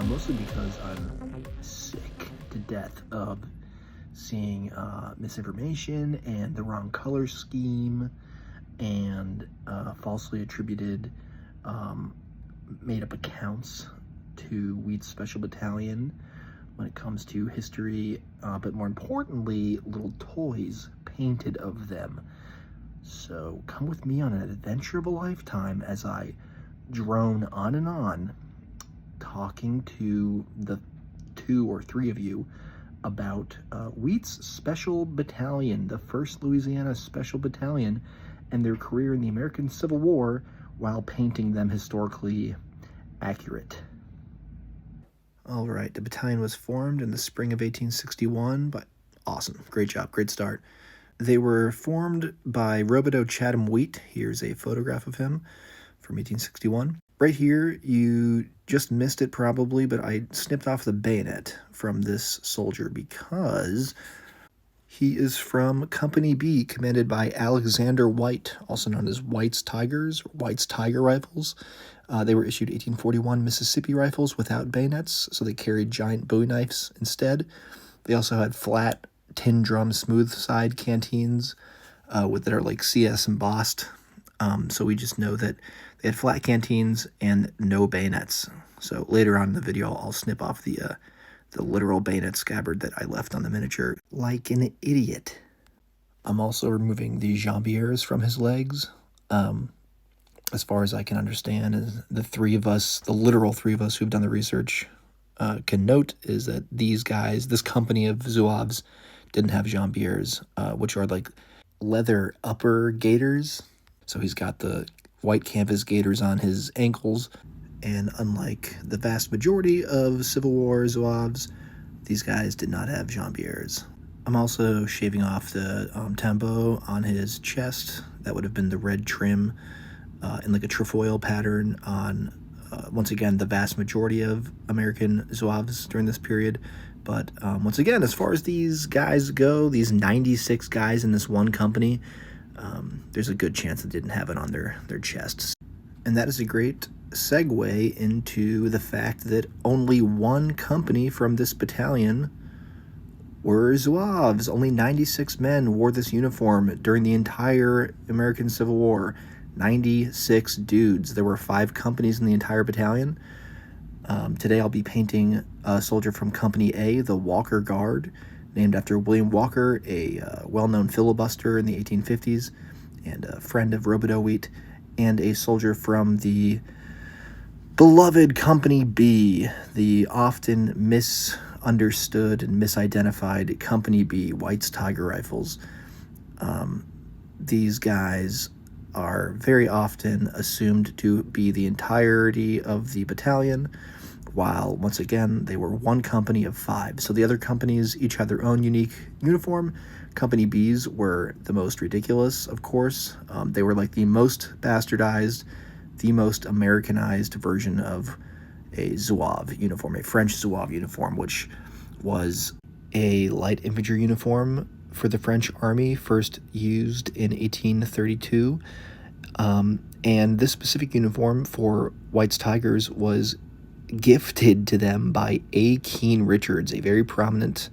mostly because I'm sick to death of seeing misinformation and the wrong color scheme and falsely attributed made-up accounts to Wheat's Special Battalion when it comes to history, but more importantly, little toys painted of them. So come with me on an adventure of a lifetime as I drone on and on, talking to the 2 or 3 of you about Wheat's Special Battalion, the 1st Louisiana Special Battalion, and their career in the American Civil War while painting them historically accurate. All right, the battalion was formed in the spring of 1861, but awesome, great job, great start. They were formed by Robideau Chatham Wheat. Here's a photograph of him from 1861. Right here, you just missed it probably, but I snipped off the bayonet from this soldier because he is from Company B, commanded by Alexander White, also known as White's Tigers, or White's Tiger Rifles. They were issued 1841 Mississippi rifles without bayonets, so they carried giant bowie knives instead. They also had flat tin drum smooth side canteens that are like CS embossed. So we just know that they had flat canteens and no bayonets. So later on in the video, I'll snip off the literal bayonet scabbard that I left on the miniature like an idiot. I'm also removing the jambières from his legs. As far as I can understand, is the literal 3 of us who've done the research can note is that these guys, this company of Zouaves, didn't have jambières, which are like leather upper gaiters. So he's got the white canvas gaiters on his ankles, and unlike the vast majority of Civil War Zouaves, these guys did not have jambières. I'm also shaving off the tambo on his chest. That would have been the red trim in like a trefoil pattern on, once again, the vast majority of American Zouaves during this period. But once again, as far as these guys go, these 96 guys in this one company, there's a good chance they didn't have it on their chests. And that is a great segue into the fact that only one company from this battalion were Zouaves. Only 96 men wore this uniform during the entire American Civil War. 96 dudes. There were 5 companies in the entire battalion. Today I'll be painting a soldier from Company A, the Walker Guard, named after William Walker, a well-known filibuster in the 1850s and a friend of Robideau Wheat, and a soldier from the beloved Company B, the often misunderstood and misidentified Company B, White's Tiger Rifles. These guys are very often assumed to be the entirety of the battalion, while, once again, they were one company of 5. So the other companies each had their own unique uniform. Company B's were the most ridiculous, of course. They were like the most bastardized, the most Americanized version of a Zouave uniform, a French Zouave uniform, which was a light infantry uniform for the French army, first used in 1832. And this specific uniform for White's Tigers was gifted to them by A. Keene Richards, a very prominent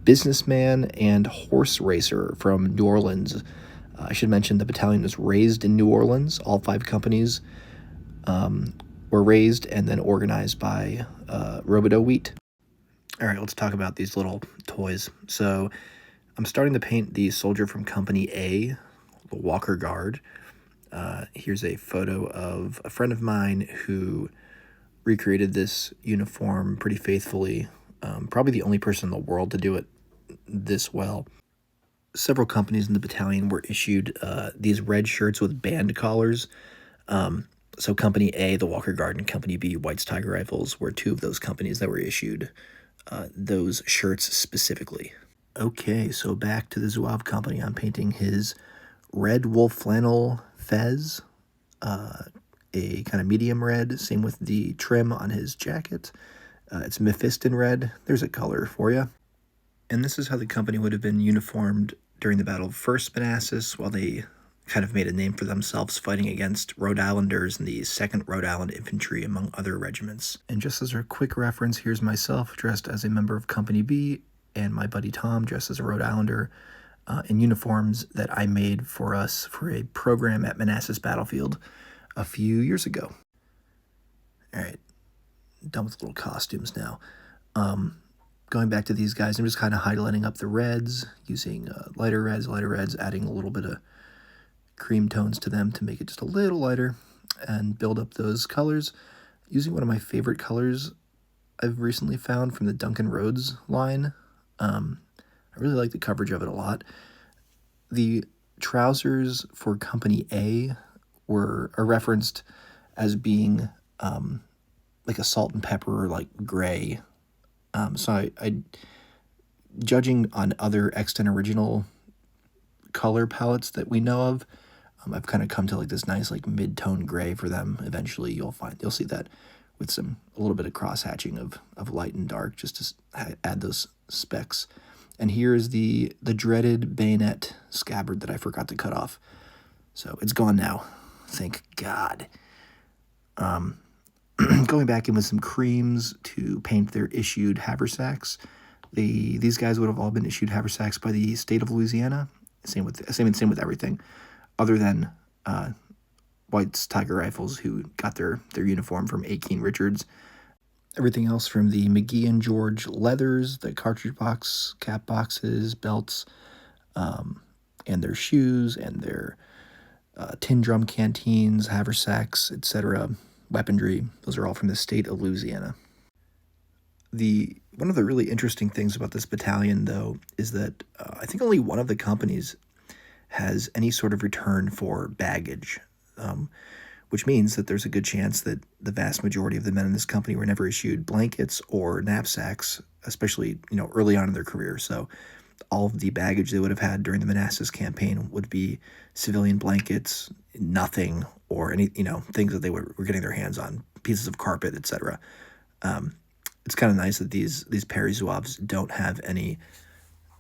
businessman and horse racer from New Orleans. I should mention the battalion was raised in New Orleans. All 5 companies were raised and then organized by Robideau Wheat. All right, let's talk about these little toys. So I'm starting to paint the soldier from Company A, the Walker Guard. Here's a photo of a friend of mine who recreated this uniform pretty faithfully. Probably the only person in the world to do it this well. Several companies in the battalion were issued these red shirts with band collars. So Company A, the Walker Guard, and Company B, White's Tiger Rifles, were 2 of those companies that were issued those shirts specifically. Okay, so back to the Zouave company. I'm painting his red wolf flannel fez, a kind of medium red, same with the trim on his jacket. It's Mephiston red. There's a color for you. And this is how the company would have been uniformed during the Battle of First Manassas while they kind of made a name for themselves fighting against Rhode Islanders and the 2nd Rhode Island Infantry, among other regiments. And just as a quick reference, here's myself dressed as a member of Company B, and my buddy Tom dressed as a Rhode Islander in uniforms that I made for us for a program at Manassas Battlefield a few years ago. All right, done with little costumes now. Going back to these guys, I'm just kind of highlighting up the reds, using lighter reds, adding a little bit of cream tones to them to make it just a little lighter and build up those colors using one of my favorite colors I've recently found from the Duncan Rhodes line. I really like the coverage of it a lot. The trousers for Company A are referenced as being like a salt and pepper, like gray. So I judging on other Extant Original color palettes that we know of, I've kind of come to like this nice like mid-tone gray for them. Eventually you'll see that with a little bit of cross-hatching of light and dark, just to add those specs. And here is the dreaded bayonet scabbard that I forgot to cut off. So it's gone now, thank God. Going back in with some creams to paint their issued haversacks. These guys would have all been issued haversacks by the state of Louisiana. Same with everything, other than White's Tiger Rifles, who got their uniform from A. Keen Richards. Everything else from the McGee and George leathers, the cartridge box, cap boxes, belts, and their shoes, and their tin drum canteens, haversacks, etc., weaponry. Those are all from the state of Louisiana. One of the really interesting things about this battalion, though, is that I think only one of the companies has any sort of return for baggage, which means that there's a good chance that the vast majority of the men in this company were never issued blankets or knapsacks, especially, early on in their career. So all of the baggage they would have had during the Manassas campaign would be civilian blankets, nothing, or any, things that they were getting their hands on, pieces of carpet, etc. It's kind of nice that these Perry Zouaves don't have any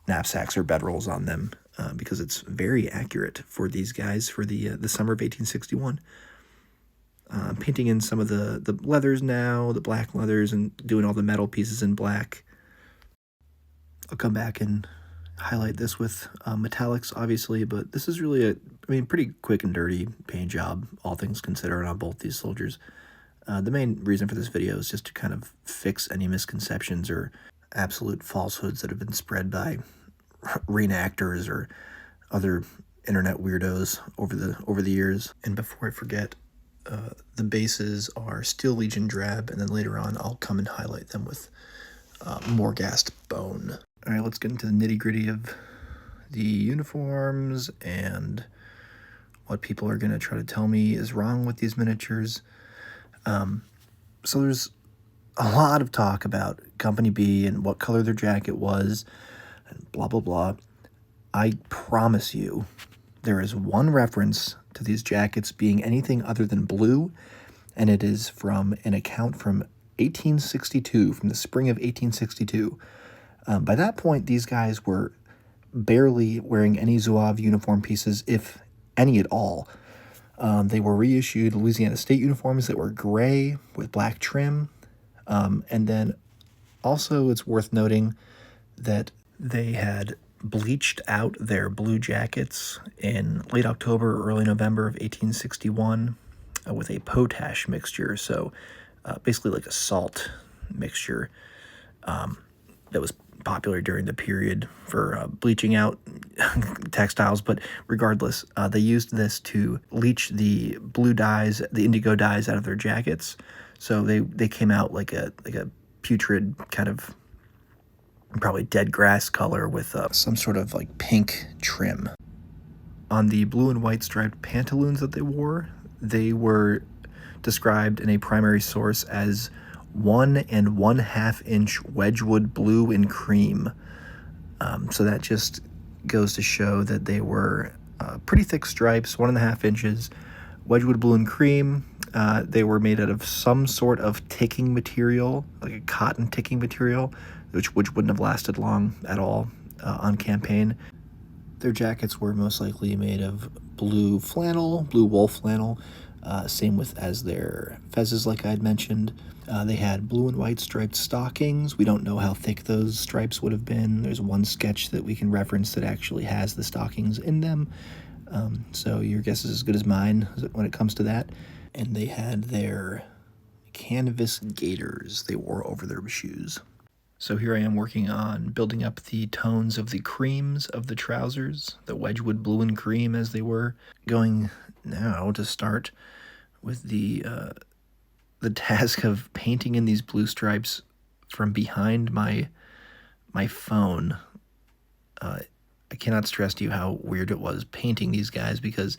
knapsacks or bedrolls on them, because it's very accurate for these guys for the summer of 1861. Painting in some of the leathers now, the black leathers, and doing all the metal pieces in black. I'll come back and highlight this with metallics, obviously, but this is really pretty quick and dirty paint job, all things considered, on both these soldiers. The main reason for this video is just to kind of fix any misconceptions or absolute falsehoods that have been spread by reenactors or other internet weirdos over the years. And before I forget, the bases are Steel Legion drab, and then later on I'll come and highlight them with Morghast bone. All right, let's get into the nitty-gritty of the uniforms and what people are going to try to tell me is wrong with these miniatures. So there's a lot of talk about Company B and what color their jacket was and blah, blah, blah. I promise you there is one reference to these jackets being anything other than blue, and it is from an account from 1862, from the spring of 1862. By that point, these guys were barely wearing any Zouave uniform pieces, if any at all. They were reissued Louisiana State uniforms that were gray with black trim. And then also it's worth noting that they had bleached out their blue jackets in late October or early November of 1861 with a potash mixture. So basically like a salt mixture that was popular during the period for bleaching out textiles. But regardless, they used this to leach the blue dyes, the indigo dyes, out of their jackets. So they came out like a putrid kind of probably dead grass color with some sort of like pink trim. On the blue and white striped pantaloons that they were described in a primary source as 1 1/2 inch Wedgwood blue and cream. So that just goes to show that they were pretty thick stripes, 1 1/2 inches, Wedgwood blue and cream. They were made out of some sort of ticking material, like a cotton ticking material, which wouldn't have lasted long at all on campaign. Their jackets were most likely made of blue flannel, blue wool flannel, same with as their fezzes like I'd mentioned. They had blue and white striped stockings. We don't know how thick those stripes would have been. There's one sketch that we can reference that actually has the stockings in them. So your guess is as good as mine when it comes to that. And they had their canvas gaiters they wore over their shoes. So here I am working on building up the tones of the creams of the trousers, the Wedgwood blue and cream as they were. Going now to start with the task of painting in these blue stripes from behind my phone. I cannot stress to you how weird it was painting these guys, because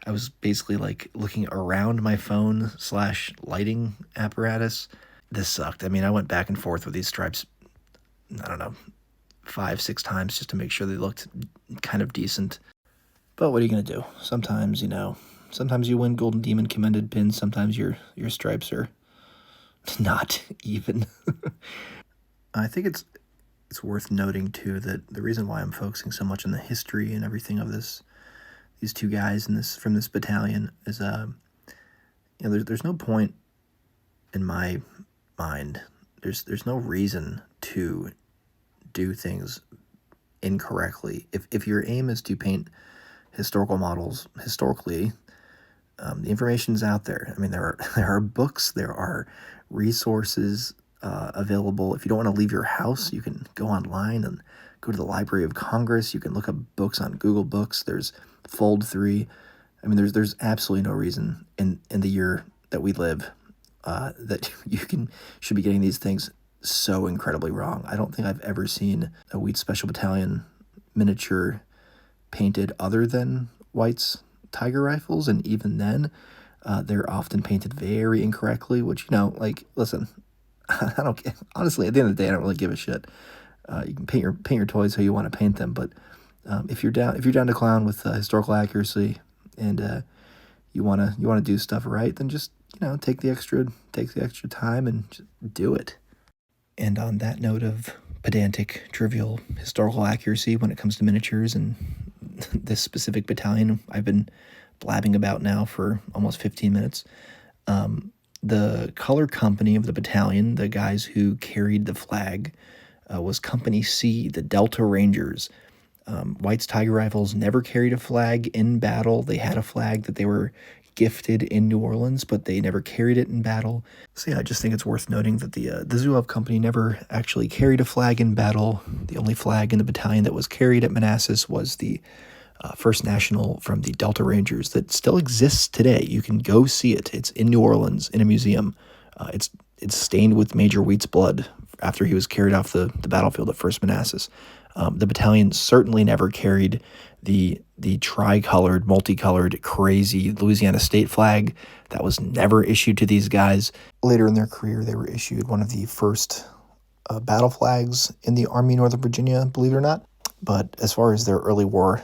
I was basically like looking around my phone / lighting apparatus. This sucked. I mean, I went back and forth with these stripes, I don't know, 5-6 times just to make sure they looked kind of decent. But what are you going to do? Sometimes, sometimes you win Golden Demon commended pins, sometimes your stripes are not even. I think it's worth noting too that the reason why I'm focusing so much on the history and everything of these two guys from this battalion is there's no point in my mind. There's no reason to do things incorrectly. If your aim is to paint historical models historically, the information's out there. I mean, there are books, there are resources available. If you don't want to leave your house, you can go online and go to the Library of Congress. You can look up books on Google Books. There's Fold 3. I mean, there's absolutely no reason in the year that we live that should be getting these things so incredibly wrong. I don't think I've ever seen a Wheat Special Battalion miniature painted other than White's Tiger rifles, and even then, they're often painted very incorrectly, which, listen, I don't care. Honestly, at the end of the day, I don't really give a shit. You can paint your toys how you want to paint them, but if you're down to clown with historical accuracy and you want to do stuff right, then just take the extra time and just do it. And on that note of pedantic, trivial historical accuracy when it comes to miniatures and this specific battalion I've been blabbing about now for almost 15 minutes, the color company of the battalion, the guys who carried the flag, was Company C, the Delta Rangers. White's Tiger Rifles never carried a flag in battle. They had a flag that they were gifted in New Orleans, but they never carried it in battle. So yeah, I just think it's worth noting that the Zouave company never actually carried a flag in battle. The only flag in the battalion that was carried at Manassas was the First National from the Delta Rangers that still exists today. You can go see it. It's in New Orleans in a museum. It's stained with Major Wheat's blood after he was carried off the battlefield at First Manassas. The battalion certainly never carried the tricolored, multicolored, crazy Louisiana state flag. That was never issued to these guys. Later in their career, they were issued one of the first battle flags in the Army of Northern Virginia, believe it or not. But as far as their early war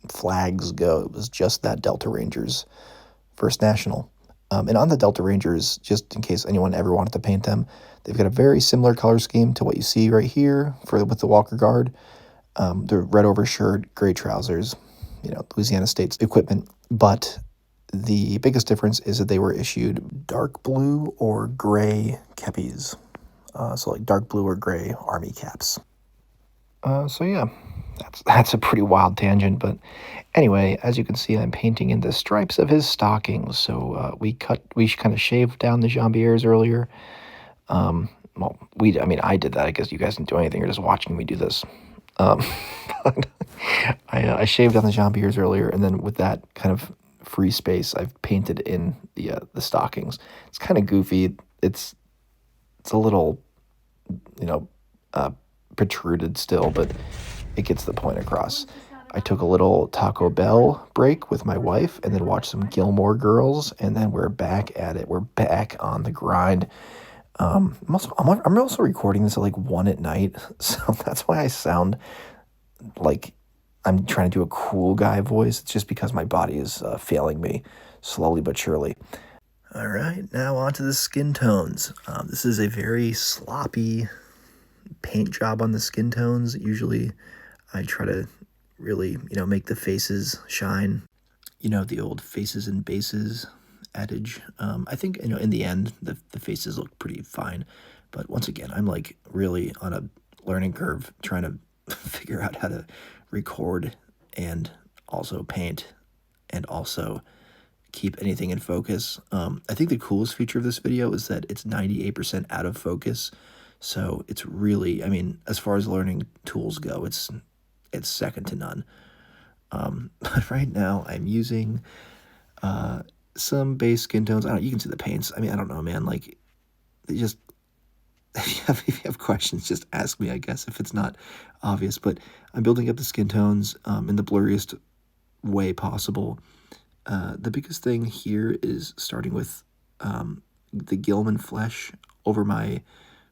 flags go, it was just that Delta Rangers First National. And on the Delta Rangers, just in case anyone ever wanted to paint them, they've got a very similar color scheme to what you see right here with the Walker Guard. The red overshirt, gray trousers, Louisiana State's equipment. But the biggest difference is that they were issued dark blue or gray kepis. So like dark blue or gray Army caps. So yeah, that's a pretty wild tangent. But anyway, as you can see, I'm painting in the stripes of his stockings. So we kind of shaved down the jambiers earlier. I did that. I guess you guys didn't do anything. You're just watching me do this. But I shaved down the jambiers earlier, and then with that kind of free space, I've painted in the stockings. It's kind of goofy. It's a little, protruded still, but it gets the point across. I took a little Taco Bell break with my wife, and then watched some Gilmore Girls, and then we're back at it. We're back on the grind. I'm also recording this at like 1 a.m, so that's why I sound like I'm trying to do a cool guy voice. It's just because my body is failing me slowly but surely. All right, now on to the skin tones. This is a very sloppy paint job on the skin tones. Usually I try to really, make the faces shine. The old faces and bases adage. I think, in the end, the faces look pretty fine. But once again, I'm like really on a learning curve trying to figure out how to record and also paint and also keep anything in focus. I think the coolest feature of this video is that it's 98% out of focus. So it's really, as far as learning tools go, it's second to none. But right now I'm using some base skin tones. You can see the paints. I don't know, man. Like, they just, if you have questions, just ask me, I guess, if it's not obvious. But I'm building up the skin tones in the blurriest way possible. The biggest thing here is starting with the Gilman flesh over my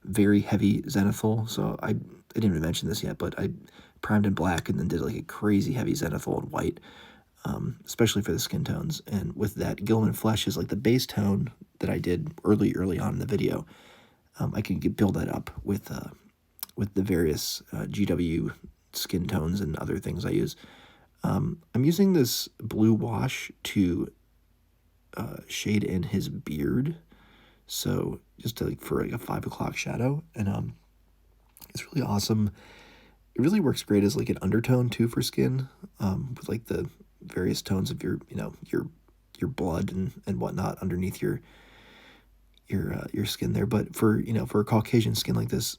very heavy zenithal. So I didn't even mention this yet, but I primed in black and then did like a crazy heavy zenithal in white, especially for the skin tones. And with that, Gilman flesh is like the base tone that I did early on in the video. I can build that up with the various GW skin tones and other things I use. I'm using this blue wash to shade in his beard, so just for like a 5 o'clock shadow, and it's really awesome. It really works great as like an undertone too for skin, with like the various tones of your your blood and whatnot underneath your skin there. But for for a Caucasian skin like this,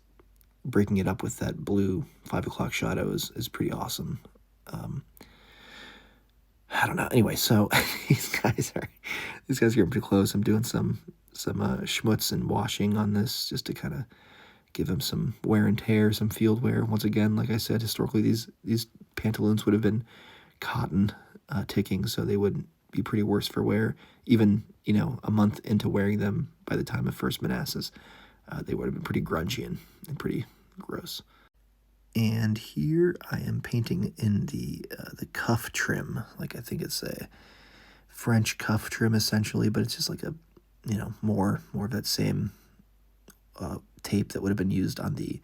breaking it up with that blue 5 o'clock shadow is pretty awesome. I don't know. Anyway, so these guys are getting pretty close. I'm doing some schmutz and washing on this just to kind of give them some wear and tear, some field wear. Once again, like I said, historically these pantaloons would have been cotton ticking, so they would be pretty worse for wear. Even a month into wearing them, by the time of First Manassas, they would have been pretty grungy and pretty gross. And here I am painting in the cuff trim. Like, I think it's a French cuff trim essentially, but it's just like a more of that same tape that would have been used on the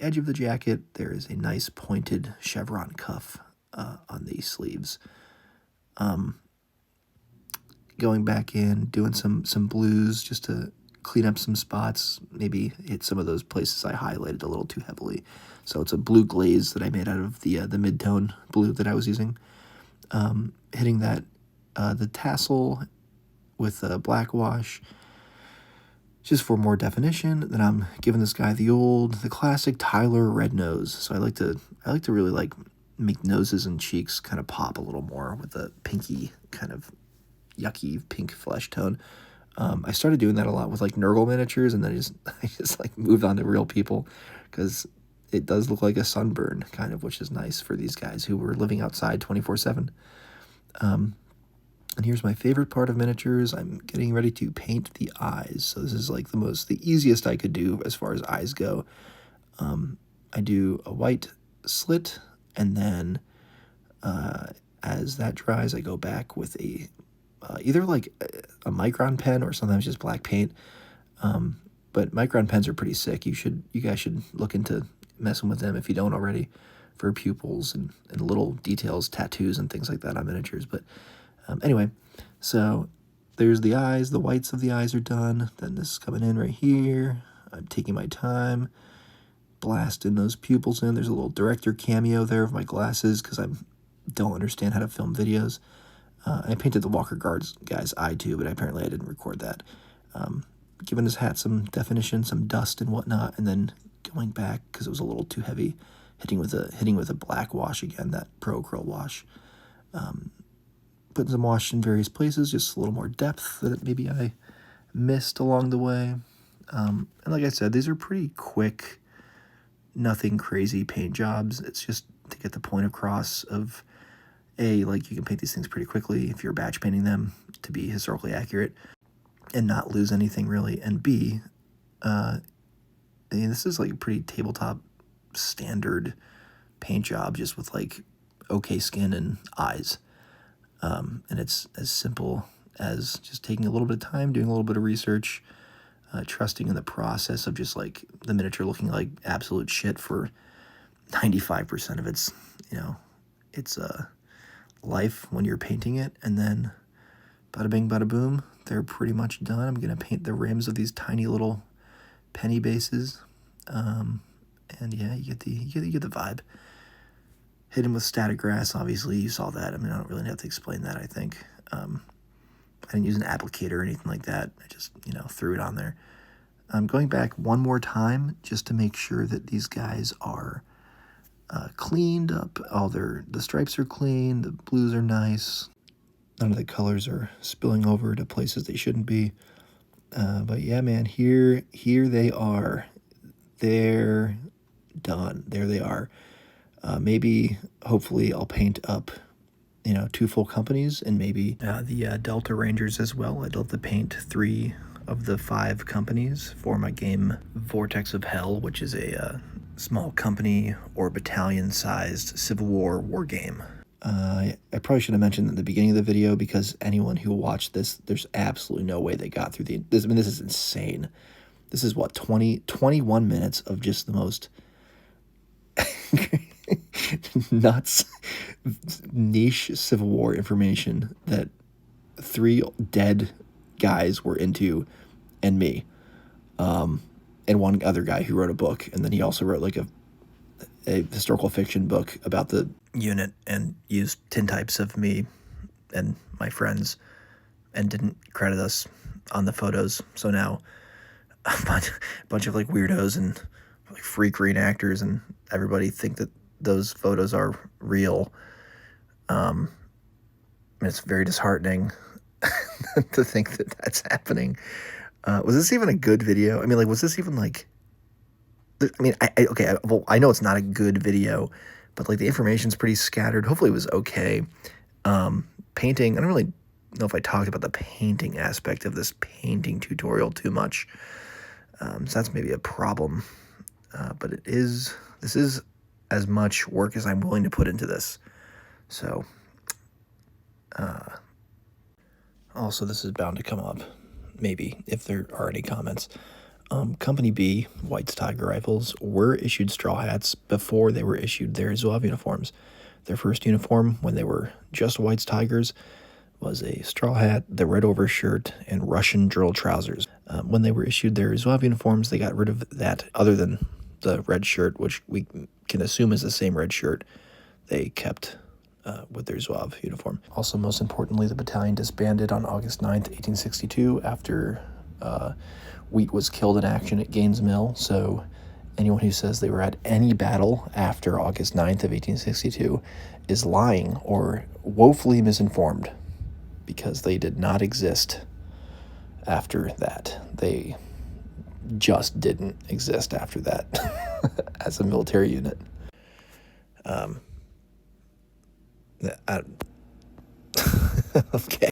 edge of the jacket. There is a nice pointed chevron cuff on the sleeves. Going back in, doing some blues just to clean up some spots, maybe hit some of those places I highlighted a little too heavily. So it's a blue glaze that I made out of the mid-tone blue that I was using. Hitting that, the tassel with a black wash, just for more definition. Then I'm giving this guy the classic Tyler red nose. So I like to really make noses and cheeks kind of pop a little more with a pinky kind of yucky pink flesh tone. I started doing that a lot with Nurgle miniatures, and then I just moved on to real people, because it does look like a sunburn kind of, which is nice for these guys who were living outside 24/7. And here's my favorite part of miniatures. I'm getting ready to paint the eyes. So this is the easiest I could do as far as eyes go. I do a white slit, and then as that dries, I go back with a either a micron pen or sometimes just black paint. But micron pens are pretty sick. You guys should look into messing with them if you don't already, for pupils and little details, tattoos and things like that on miniatures. But anyway, so there's the eyes. The whites of the eyes are done. Then this is coming in right here. I'm taking my time, blasting those pupils in. There's a little director cameo there of my glasses, because I don't understand how to film videos. I painted the Walker Guards guy's eye too, but apparently I didn't record that. Giving his hat some definition, some dust and whatnot, and then going back, because it was a little too heavy, hitting with a black wash again, that Pro Curl wash. Putting some wash in various places, just a little more depth that maybe I missed along the way. And like I said, these are pretty quick, nothing crazy paint jobs. It's just to get the point across of, A, you can paint these things pretty quickly if you're batch painting them to be historically accurate and not lose anything really. And B, this is a pretty tabletop standard paint job, just with okay skin and eyes. And it's as simple as just taking a little bit of time, doing a little bit of research, trusting in the process of just the miniature looking like absolute shit for 95% of its, its life when you're painting it, and then bada bing, bada boom, they're pretty much done. I'm gonna paint the rims of these tiny little penny bases, and yeah, you get the vibe. Hidden with static grass, obviously, you saw that. I mean, I don't really have to explain that, I think. I didn't use an applicator or anything like that. I just, threw it on there. I'm going back one more time just to make sure that these guys are cleaned up. The stripes are clean, the blues are nice. None of the colors are spilling over to places they shouldn't be. But yeah, man, here they are. They're done. There they are. Maybe, hopefully, I'll paint up, 2 full companies, and maybe the Delta Rangers as well. I'd love to paint 3 of the 5 companies for my game Vortex of Hell, which is a small company or battalion-sized Civil War game. I probably should have mentioned at the beginning of the video, because anyone who watched this, there's absolutely no way they got through this. I mean, this is insane. This is what, 21 minutes of just the most nuts niche Civil War information that 3 dead guys were into, and me, and one other guy who wrote a book, and then he also wrote like a historical fiction book about the unit, and used tintypes of me and my friends, and didn't credit us on the photos. So now a bunch of like weirdos and like freak reenactors and everybody think that those photos are real. It's very disheartening to think that that's happening. Was this even a good video? I mean, like, was this even like, I mean, I know it's not a good video, but like the information's pretty scattered. Hopefully it was okay. Painting, I don't really know if I talked about the painting aspect of this painting tutorial too much. So that's maybe a problem. But this is as much work as I'm willing to put into this. So, also, this is bound to come up, maybe, if there are any comments. Company B, White's Tiger Rifles, were issued straw hats before they were issued their Zouave uniforms. Their first uniform, when they were just White's Tigers, was a straw hat, the red overshirt, and Russian drill trousers. When they were issued their Zouave uniforms, they got rid of that, other than the red shirt, which we can assume is the same red shirt they kept with their Zouave uniform. Also, most importantly, the battalion disbanded on August 9th, 1862, after Wheat was killed in action at Gaines Mill. So anyone who says they were at any battle after August 9th of 1862 is lying or woefully misinformed, because they did not exist after that. They just didn't exist after that as a military unit. Okay.